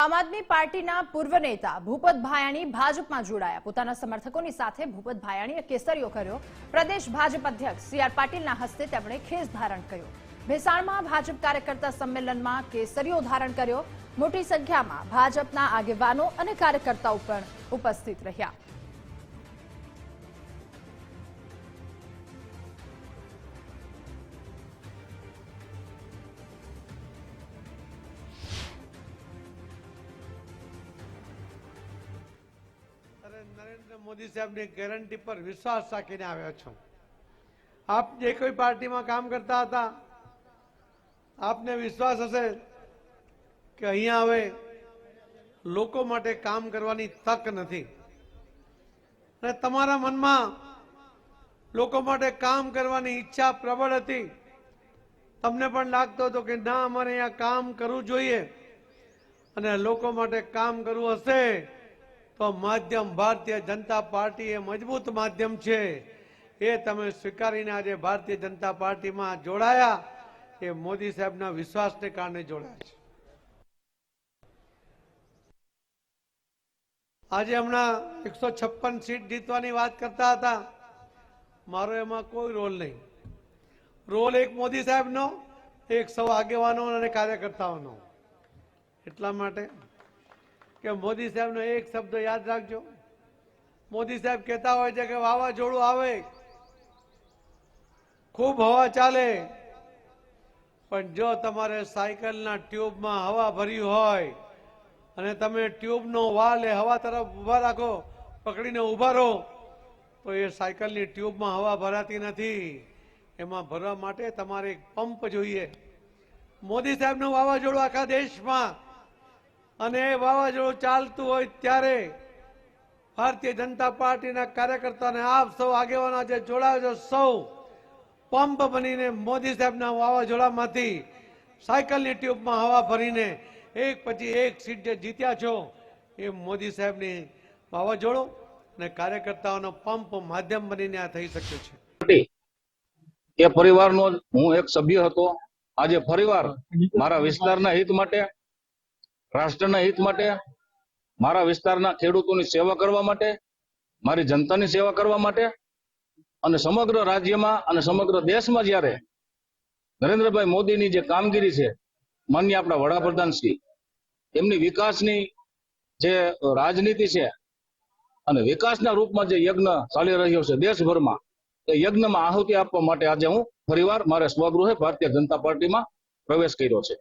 આમ આદમી પાર્ટીના પૂર્વ નેતા ભૂપત ભાયાણી ભાજપમાં જોડાયા। પોતાના સમર્થકોની સાથે ભૂપત ભાયાણીએ કેસરીયો કર્યો। પ્રદેશ ભાજપ અધ્યક્ષ સી આર પાટીલના હસ્તે તેમણે ખેસ ધારણ કર્યો। ભેસાણમાં ભાજપ કાર્યકર્તા સંમેલનમાં કેસરીયો ધારણ કર્યો। મોટી સંખ્યામાં ભાજપના આગેવાનો અને કાર્યકર્તાઓ પણ ઉપસ્થિત રહ્યા। नरेंद्र मोदी साहब ने गारंटी पर विश्वास राखीने आव्या छो। आप जे कोई पार्टी में काम करता था, आपने विश्वास हशे कि अहींया हवे लोको माटे काम करवानी तक नथी अने तमारा मनमा लोको माटे काम करवानी इच्छा प्रबल हती। तमने पण लागतो हतो कि ना अमारे अहींया काम करवुं जोईए अने लोको माटे काम करवुं हशे तो माध्यम भारतीय जनता पार्टी ए मजबूत माध्यम छे। ए तमे स्वीकारीने आज भारतीय जनता पार्टी में जोड़ाया। ए मोदी साहेबना विश्वासने कारणे जोड़ाया छे। आज हमणा 156 सीट जीतवानी बात करता था। मारो एमां कोई रोल नहीं। रोल एक मोदी साहेबनो, एक सौ आगेवानो अने कार्यकर्ताओनो। एटला माटे कि मोदी साहब ने एक शब्द याद रखो। मोदी साहब कहता हो कि वावाझोड़ू आवे, खूब हवा चाले, पण जो तमारे साइकल ना ट्यूब में हवा भरी होय अने तमे ट्यूब नो वाल हवा तरफ उभा राखो, पकड़ीने उभा रहो, तो ये साइकल नी ट्यूब में हवा भराती नहीं। एमां भरवा माटे तमारे एक पंप जोईए। मोदी साहब नो वावाझोड़ू आखा देश में अने वावाझोड़ू चालतुं होय त्यारे भारतीय जनता पार्टी कार्यकर्ता ने आप सौ आगेवाना जे जोड़ायो छो, सौ पंप बनीने मोदी साहेब वावाझोड़ामांथी साइकलनी ट्यूब में हवा भरीने एक पछी एक सीट जे जीत्या छो, ए मोदी साहेबनी वावाझोड़ो ने कार्यकर्ताओनो पंप माध्यम बनीने आ थई शक्यो छे। ए परिवारनो हूँ एक सभ्य हतो। आजे फरीवार मारा विस्तारना हित माटे, राष्ट्रना हित माटे, मारा विस्तारना खेडूतोनी सेवा करवा माटे, मारी जनतानी सेवा करवा माटे अने समग्र राज्यमां अने समग्र देशमां ज्यारे नरेंद्रभाई मोदीनी जे कामगीरी छे, माननीय आपणा वडाप्रधान श्री एमनी विकासनी जे राजनीति छे अने विकासना रूपमां जे यज्ञ चाली रह्यो छे देशभरमां, ए यज्ञमां आहुति आपवा माटे आज हूँ फरीवार मारे स्वगृहे भारतीय जनता पार्टीमां प्रवेश कर्यो छे।